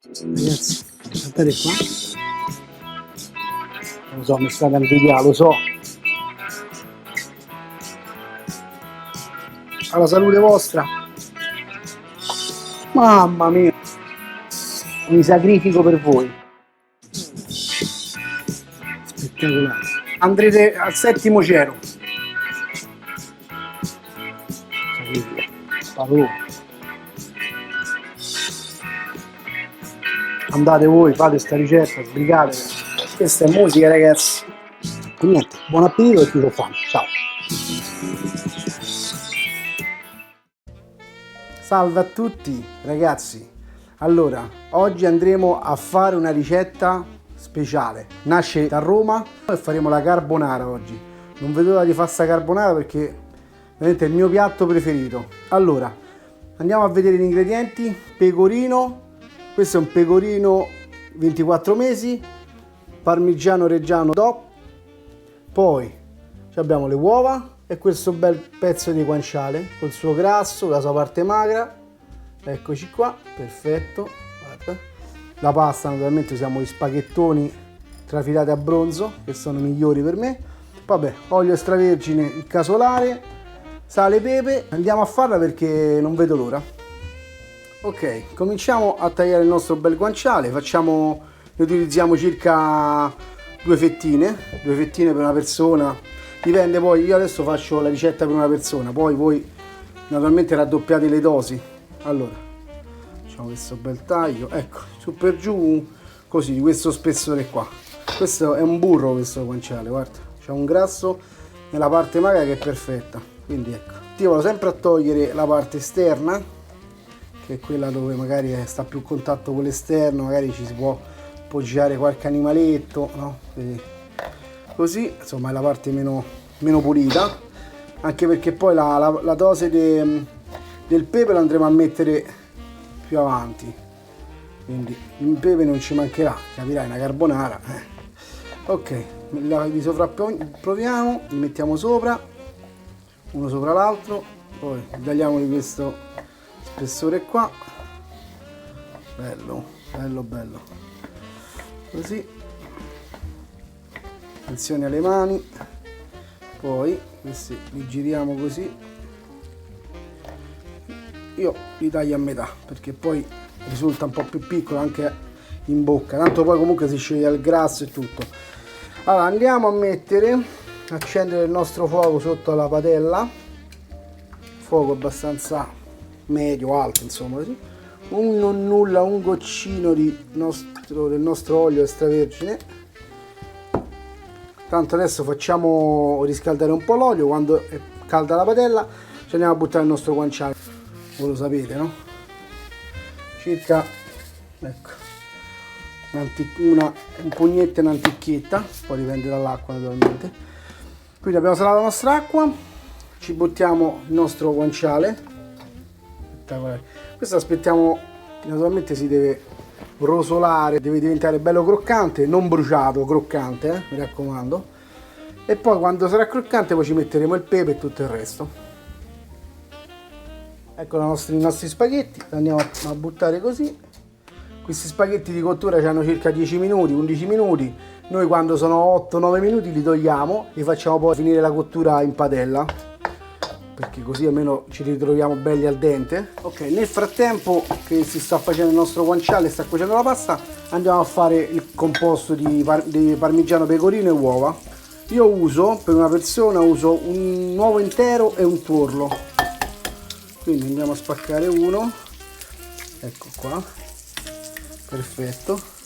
Ragazzi, guardate qua. Lo so, mi state invidiando, lo so. Alla salute vostra. Mamma mia. Mi sacrifico per voi. Spettacolare. Andrete al settimo cielo. Sacrifico. Favore. Andate voi, fate sta ricetta, sbrigatevi. Questa è musica, ragazzi. E niente, buon appetito e chi lo fa. Ciao. Salve a tutti, ragazzi. Allora, oggi andremo a fare una ricetta speciale. Nasce da Roma e faremo la carbonara oggi. Non vedo l'ora di fare sta carbonara perché veramente è il mio piatto preferito. Allora, andiamo a vedere gli ingredienti. Pecorino. Questo è un pecorino 24 mesi, parmigiano reggiano DOP, poi abbiamo le uova e questo bel pezzo di guanciale col suo grasso, la sua parte magra, eccoci qua, perfetto. Guarda. La pasta, naturalmente usiamo gli spaghettoni trafilati a bronzo che sono migliori per me, vabbè, olio extravergine, il casolare, sale, pepe, andiamo a farla perché non vedo l'ora. Ok, cominciamo a tagliare il nostro bel guanciale, ne utilizziamo circa due fettine per una persona, dipende, poi io adesso faccio la ricetta per una persona, poi voi naturalmente raddoppiate le dosi. Allora, facciamo questo bel taglio, ecco, su per giù, così, di questo spessore qua. Questo è un burro, questo guanciale, guarda, c'è un grasso nella parte magra che è perfetta, quindi ecco. Io vado sempre a togliere la parte esterna, che è quella dove magari sta più a contatto con l'esterno, magari ci si può appoggiare qualche animaletto, no? Così, insomma, è la parte meno pulita, anche perché poi la dose del pepe lo andremo a mettere più avanti, quindi il pepe non ci mancherà, capirai, una carbonara. Ok, li sovrapproviamo, li mettiamo sopra, uno sopra l'altro, poi tagliamo di questo spessore qua, bello, bello, bello, così, attenzione alle mani, poi questi li giriamo così, io li taglio a metà perché poi risulta un po' più piccolo anche in bocca, tanto poi comunque si sceglie il grasso e tutto. Allora andiamo a accendere il nostro fuoco sotto la padella, fuoco abbastanza medio alto, insomma, così. Un goccino del nostro olio extravergine. Tanto adesso facciamo riscaldare un po' l'olio, quando è calda la padella ci andiamo a buttare il nostro guanciale, voi lo sapete, no? Circa, ecco, un pugnetto e un'anticchietta, poi dipende dall'acqua naturalmente. Quindi abbiamo salato la nostra acqua, ci buttiamo il nostro guanciale. Questo aspettiamo, naturalmente si deve rosolare, deve diventare bello croccante, non bruciato, croccante, mi raccomando. E poi quando sarà croccante poi ci metteremo il pepe e tutto il resto. Ecco i nostri spaghetti, li andiamo a buttare così. Questi spaghetti di cottura hanno circa 10 minuti, 11 minuti. Noi quando sono 8-9 minuti li togliamo, li facciamo poi finire la cottura in padella, perché così almeno ci ritroviamo belli al dente. Ok, nel frattempo che si sta facendo il nostro guanciale, sta cuocendo la pasta, andiamo a fare il composto di parmigiano, pecorino e uova. Io uso, per una persona, uso un uovo intero e un tuorlo. Quindi andiamo a spaccare uno, ecco qua, perfetto.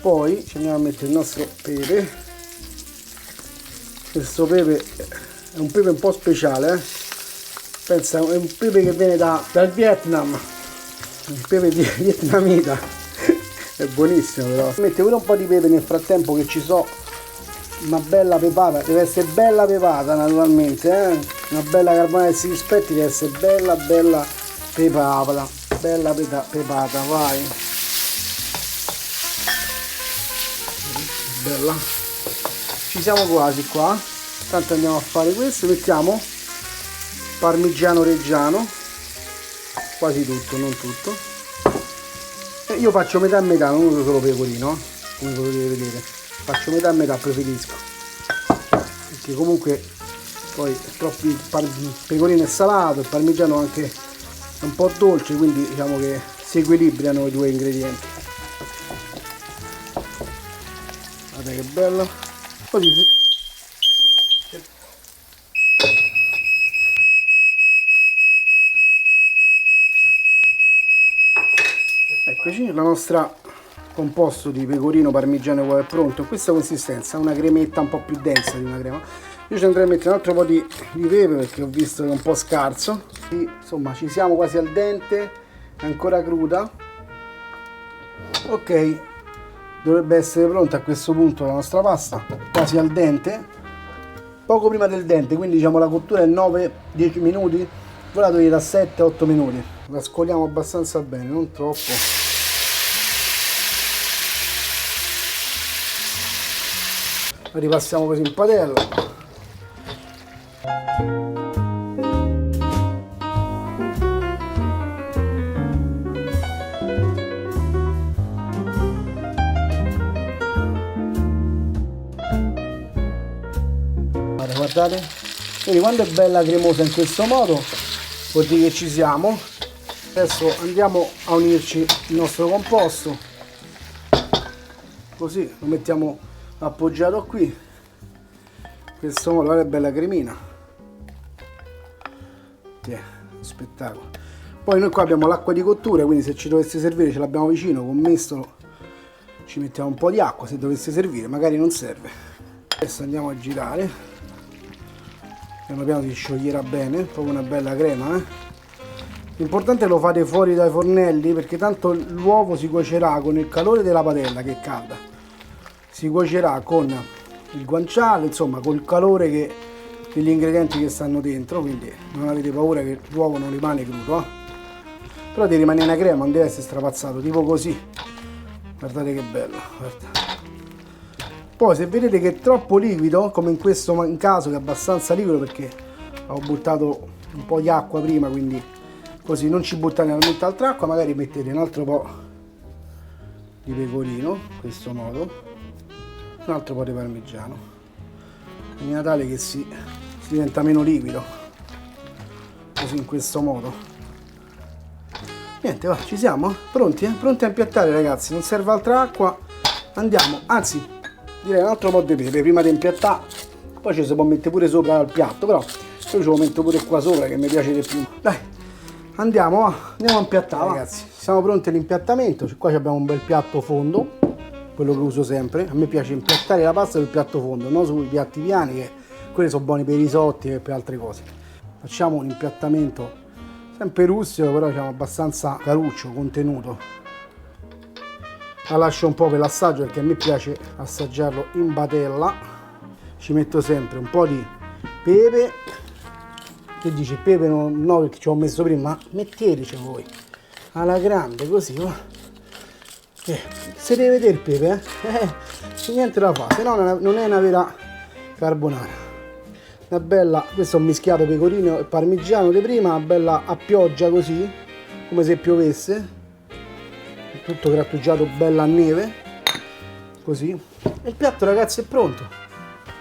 Poi ci andiamo a mettere il nostro pepe. Questo pepe è un pepe un po' speciale, pensa, è un pepe che viene dal Vietnam, un pepe vietnamita, è buonissimo però. Mette pure un po' di pepe nel frattempo che ci so, una bella pepata, deve essere bella pepata naturalmente, una bella carbonara che si rispetti deve essere bella pepata, pepata, vai, bella, ci siamo quasi qua. Tanto andiamo a fare questo, mettiamo parmigiano reggiano, quasi tutto, non tutto, Io faccio metà e metà, non uso solo pecorino, come potete vedere. Faccio metà e metà, preferisco. Perché comunque poi troppi pecorino è salato, il parmigiano anche è un po' dolce, quindi diciamo che si equilibrano i due ingredienti. Guardate che bello. Così. Eccoci, la nostra composto di pecorino, parmigiano e uova è pronto. Questa consistenza, una cremetta un po' più densa di una crema. Io ci andrei a mettere un altro po' di pepe perché ho visto che è un po' scarso. Insomma, ci siamo quasi al dente, è ancora cruda. Ok, dovrebbe essere pronta a questo punto la nostra pasta, quasi al dente, poco prima del dente, quindi diciamo la cottura è 9-10 minuti, voi la togliete a 7-8 minuti. La scoliamo abbastanza bene, non troppo. La ripassiamo così in padella. Guardate, quindi quando è bella cremosa in questo modo vuol dire che ci siamo. Adesso andiamo a unirci il nostro composto, così lo mettiamo appoggiato qui, in questo modo. Guarda, è bella cremina, spettacolo. Poi noi qua abbiamo l'acqua di cottura, quindi se ci dovesse servire ce l'abbiamo vicino, con mestolo ci mettiamo un po' di acqua se dovesse servire, magari non serve. Adesso andiamo a girare, piano piano si scioglierà bene, proprio una bella crema. L'importante è lo fate fuori dai fornelli, perché tanto l'uovo si cuocerà con il calore della padella che è calda, si cuocerà con il guanciale, insomma col calore degli ingredienti che stanno dentro, quindi non avete paura che l'uovo non rimane crudo, però deve rimanere una crema, non deve essere strapazzato, tipo così. Guardate che bello, guarda. Poi se vedete che è troppo liquido, come in questo caso che è abbastanza liquido perché ho buttato un po' di acqua prima, quindi così non ci buttate veramente altra acqua, magari mettete un altro po' di pecorino, in questo modo, un altro po' di parmigiano, in maniera tale che si diventa meno liquido, così in questo modo. Niente, va, ci siamo? Pronti? Pronti a impiattare, ragazzi, non serve altra acqua, andiamo, anzi direi un altro po' di pepe prima di impiattare, poi ci si può mettere pure sopra al piatto, però io ce lo metto pure qua sopra che mi piace di più. Dai, andiamo a impiattare, ragazzi. Siamo pronti all'impiattamento. Qua abbiamo un bel piatto fondo, quello che uso sempre. A me piace impiattare la pasta sul piatto fondo, non sui piatti piani, che quelli sono buoni per i risotti e per altre cose. Facciamo un impiattamento sempre rustico, però diciamo abbastanza caruccio, contenuto. La lascio un po' per l'assaggio perché a me piace assaggiarlo in padella. Ci metto sempre un po' di pepe. Che dice pepe no perché ci ho messo prima, ma metteteci voi alla grande così, si deve vedere il pepe, niente da fare, se no non è una vera carbonara. Una bella, questo ho mischiato pecorino e parmigiano di prima, una bella a pioggia così, come se piovesse, tutto grattugiato bella a neve, così. E il piatto, ragazzi, è pronto.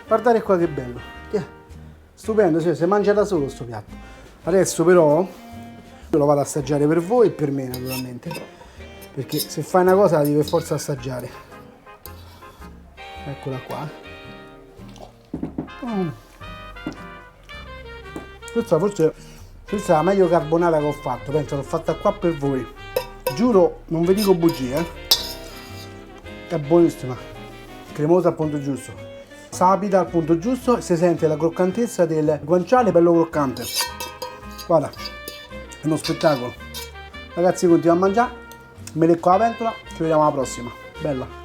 Guardate qua che bello, stupendo, si mangia da solo sto piatto. Adesso però lo vado ad assaggiare per voi e per me, naturalmente, perché se fai una cosa la devi per forza assaggiare. Eccola qua. Questa forse è la meglio carbonara che ho fatto, penso l'ho fatta qua per voi, giuro, non vi dico bugie, è buonissima, cremosa al punto giusto, sapida al punto giusto e si sente la croccantezza del guanciale, bello croccante. Guarda, è uno spettacolo. Ragazzi, continuiamo a mangiare, me lecco la pentola, ci vediamo alla prossima. Bella.